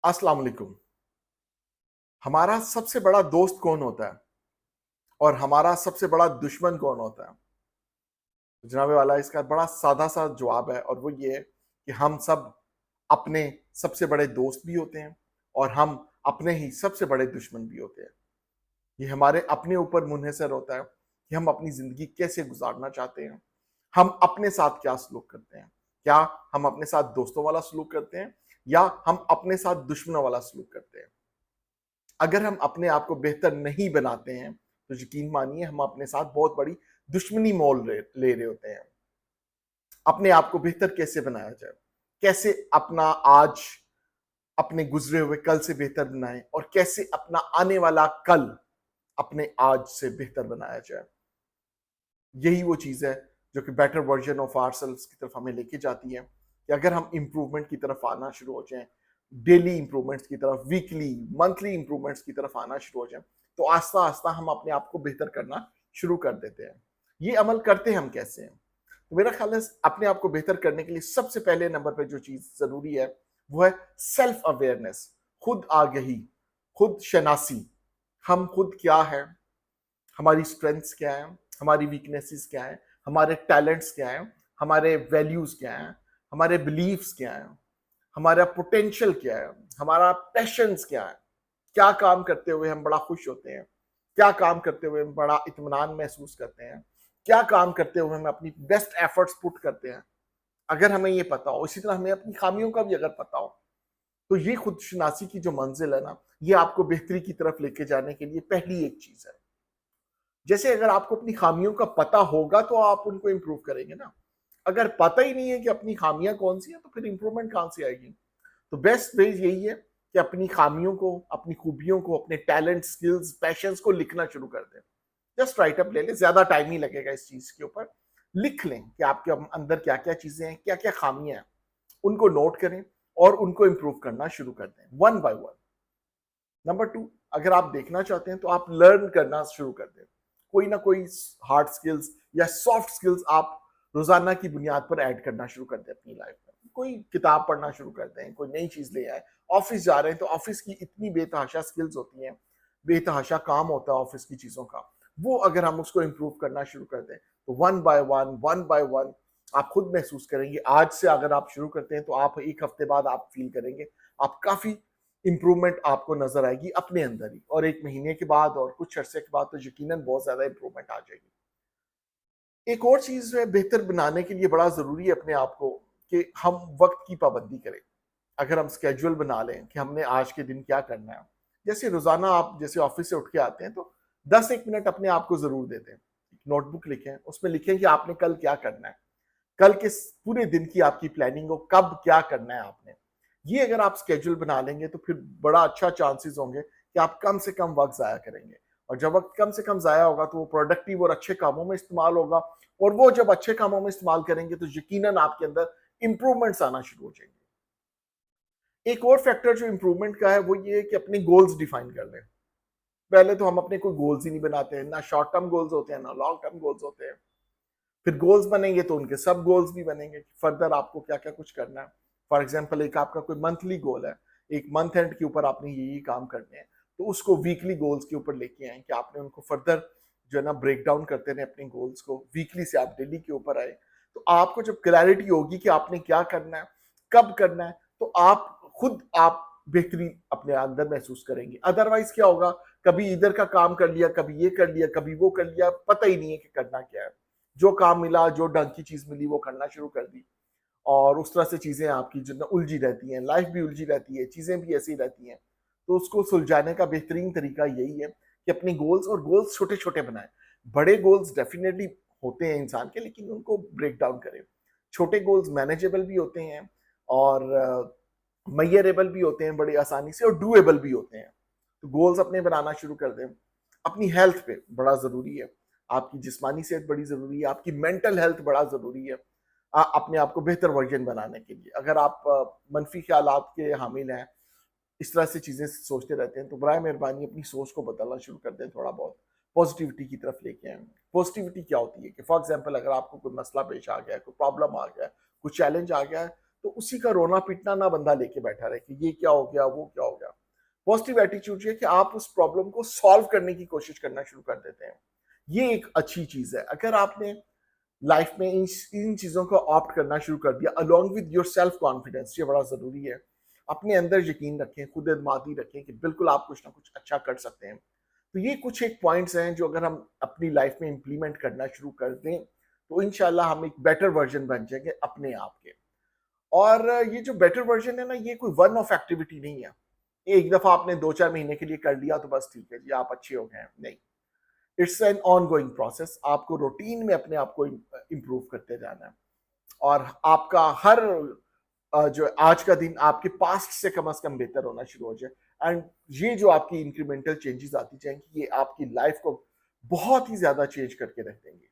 अस्सलाम वालेकुम। हमारा सबसे बड़ा दोस्त कौन होता है और हमारा सबसे बड़ा दुश्मन कौन होता है? जनाब वाला इसका बड़ा सादा सा जवाब है और वो ये है कि हम सब अपने सबसे बड़े दोस्त भी होते हैं और हम अपने ही सबसे बड़े दुश्मन भी होते हैं। ये हमारे अपने ऊपर मुनहसर होता है कि हम अपनी जिंदगी कैसे गुजारना चाहते हैं। हम अपने साथ क्या सलूक करते हैं? क्या हम अपने साथ दोस्तों वाला सलूक करते हैं या हम अपने साथ दुश्मनों वाला सलूक करते हैं? अगर हम अपने आप को बेहतर नहीं बनाते हैं तो यकीन मानिए हम अपने साथ बहुत बड़ी दुश्मनी मोल ले रहे होते हैं। अपने आप को बेहतर कैसे बनाया जाए, कैसे अपना आज अपने गुजरे हुए कल से बेहतर बनाएं और कैसे अपना आने वाला कल अपने आज से बेहतर बनाया जाए। यही वो चीज है जो कि बेटर वर्जन ऑफ आवरसेल्व्स की तरफ हमें लेके जाती है कि अगर हम इंप्रूवमेंट की तरफ आना शुरू हो जाएं, डेली इंप्रूवमेंट्स की तरफ, वीकली मंथली इंप्रूवमेंट्स की तरफ आना शुरू हो जाएं, तो आस्ता आस्ता हम अपने आप को बेहतर करना शुरू कर देते हैं। ये अमल करते हम कैसे हैं? तो मेरा ख्याल है अपने आप को बेहतर करने के लिए सबसे पहले नंबर पर जो चीज जरूरी है वो है सेल्फ अवेयरनेस, खुद आगही, खुद शनासी। हम खुद क्या है, हमारी स्ट्रेंथ्स क्या है, हमारी वीकनेसेस क्या है, हमारे टैलेंट्स क्या है, हमारे वैल्यूज क्या है, हमारे बिलीव्स क्या है, हमारा पोटेंशियल क्या है, हमारा पैशंस क्या है, क्या काम करते हुए हम बड़ा खुश होते हैं, क्या काम करते हुए हम बड़ा इत्मीनान महसूस करते हैं, क्या काम करते हुए हम अपनी बेस्ट एफर्ट्स पुट करते हैं। अगर हमें ये पता हो, इसी तरह हमें अपनी खामियों का भी अगर पता हो, तो ये खुदशनासी की जो मंजिल है ना, ये आपको बेहतरी की तरफ लेके जाने के लिए पहली एक चीज है। जैसे अगर आपको अपनी खामियों का पता होगा तो आप उनको इंप्रूव करेंगे ना। अगर पता ही नहीं है कि अपनी खामियां कौन सी हैं तो फिर इंप्रूवमेंट कहां से आएगी? तो बेस्ट वे यही है कि अपनी खामियों को, अपनी खूबियों को, अपने टैलेंट, स्किल्स, पैशंस को लिखना शुरू कर दें। जस्ट राइट अप ले लें, ज्यादा टाइम नहीं लगेगा इस चीज के ऊपर। लिख लें कि आपके अंदर क्या क्या चीजें हैं, क्या क्या खामियां हैं, उनको नोट करें और उनको इंप्रूव करना शुरू कर दें one by one. Number two, अगर आप देखना चाहते हैं तो आप लर्न करना शुरू कर दें। कोई ना कोई हार्ड स्किल्स या सॉफ्ट स्किल्स आप रोजाना की बुनियाद पर ऐड करना शुरू कर दें अपनी लाइफ में। कोई किताब पढ़ना शुरू कर दें, कोई नई चीज ले आए। ऑफिस जा रहे हैं तो ऑफिस की इतनी बेतहाशा स्किल्स होती हैं, बेतहाशा काम होता है ऑफिस की चीजों का। वो अगर हम उसको इम्प्रूव करना शुरू कर दें तो वन बाय वन आप खुद महसूस करेंगे। आज से अगर आप शुरू करते हैं तो आप एक हफ्ते बाद आप फील करेंगे आप काफी इंप्रूवमेंट आपको नजर आएगी अपने अंदर ही, और एक महीने के बाद और कुछ अरसे के बाद तो यकीनन बहुत ज्यादा इंप्रूवमेंट आ जाएगी। एक और चीज है बेहतर बनाने के लिए बड़ा जरूरी है अपने आप को कि हम वक्त की पाबंदी करें। अगर हम स्केड्यूल बना लें कि हमने आज के दिन क्या करना है, जैसे रोजाना आप जैसे ऑफिस से उठ के आते हैं तो 10 एक मिनट अपने आप को जरूर देते हैं। एक नोटबुक लिखें, उसमें लिखें कि आपने कल क्या करना है, कल के पूरे दिन की आपकी प्लानिंग हो, कब क्या करना है आपने। ये अगर आप स्केड्यूल बना लेंगे तो फिर बड़ा अच्छा चांसेस होंगे कि आप कम से कम वक्त जाया करेंगे, और जब वक्त कम से कम जाया होगा तो वो प्रोडक्टिव और अच्छे कामों में इस्तेमाल होगा, और वो जब अच्छे कामों में इस्तेमाल करेंगे तो यकीनन आपके अंदर इंप्रूवमेंट्स आना शुरू हो जाएंगे। एक और फैक्टर जो इंप्रूवमेंट का है वो ये है कि अपने गोल्स डिफाइन कर लें। पहले तो हम अपने कोई गोल्स ही नहीं बनाते हैं, ना शॉर्ट टर्म गोल्स होते हैं ना लॉन्ग टर्म गोल्स होते हैं। फिर गोल्स बनेंगे तो उनके सब गोल्स भी बनेंगे कि फर्दर आपको क्या क्या कुछ करना है। फॉर एग्जाम्पल, एक आपका कोई मंथली गोल है, एक मंथ एंड के ऊपर आपने ये काम करने हैं, तो उसको वीकली गोल्स के ऊपर लेके आए कि आपने उनको फर्दर जो है ना ब्रेक डाउन करते रहे अपने गोल्स को। वीकली से आप डेली के ऊपर आए तो आपको जब क्लैरिटी होगी कि आपने क्या करना है, कब करना है, तो आप खुद आप बेहतरी अपने अंदर महसूस करेंगे। अदरवाइज क्या होगा, कभी इधर का काम कर लिया, कभी ये कर लिया, कभी वो कर लिया, पता ही नहीं है कि करना क्या है। जो काम मिला, जो ढंग की चीज मिली वो करना शुरू कर दी, और उस तरह से चीजें आपकी जो ना उलझी रहती हैं, लाइफ भी उलझी रहती है, चीजें भी ऐसी रहती हैं। तो उसको सुलझाने का बेहतरीन तरीका यही है कि अपने गोल्स, और गोल्स छोटे छोटे बनाएं। बड़े गोल्स डेफिनेटली होते हैं इंसान के, लेकिन उनको ब्रेक डाउन करें। छोटे गोल्स मैनेजेबल भी होते हैं और मैयरेबल भी होते हैं बड़ी आसानी से, और डूएबल भी होते हैं। तो गोल्स अपने बनाना शुरू कर दें। अपनी हेल्थ पे बड़ा जरूरी है, आपकी जिस्मानी सेहत बड़ी जरूरी है, आपकी मेंटल हेल्थ बड़ा जरूरी है। अपने आप को बेहतर वर्जन बनाने के लिए अगर आप मनफी ख्यालात के हामिल हैं, इस तरह से चीजें सोचते रहते हैं, तो बराए मेहरबानी अपनी सोच को बदलना शुरू कर दें, थोड़ा बहुत पॉजिटिविटी की तरफ लेके आए। पॉजिटिविटी क्या होती है कि फॉर एग्जाम्पल अगर आपको कोई मसला पेश आ गया है, कोई प्रॉब्लम आ गया है, कोई चैलेंज आ गया है, तो उसी का रोना पीटना ना बंदा लेके बैठा रहे कि ये क्या हो गया, वो क्या हो गया। पॉजिटिव एटीट्यूड है कि आप उस प्रॉब्लम को सॉल्व करने की कोशिश करना शुरू कर देते हैं। ये एक अच्छी चीज है। अगर आपने लाइफ में इन चीजों को ऑप्ट करना शुरू कर दिया along with your self confidence, ये बड़ा जरूरी है। अपने अंदर यकीन रखें, खुद एतमादी रखें कि बिल्कुल आप कुछ ना कुछ अच्छा कर सकते हैं। तो ये कुछ एक पॉइंट्स हैं जो अगर हम अपनी लाइफ में इंप्लीमेंट करना शुरू कर दें तो इंशाल्लाह हम एक बेटर वर्जन बन जाएंगे अपने आप के। और ये जो बेटर वर्जन है ना, ये कोई वन ऑफ एक्टिविटी नहीं है। एक दफा आपने 2-4 महीने के लिए कर लिया तो बस ठीक है जी, आप अच्छे हो गए। नहीं, it's an on going process. आपको रूटीन में अपने आप को इम्प्रूव करते जाना है। और आपका हर जो आज का दिन आपके पास्ट से कम बेहतर होना शुरू हो जाए। एंड ये जो आपकी इंक्रीमेंटल चेंजेस आती जाएंगी, ये आपकी लाइफ को बहुत ही ज्यादा चेंज करके रख देंगे।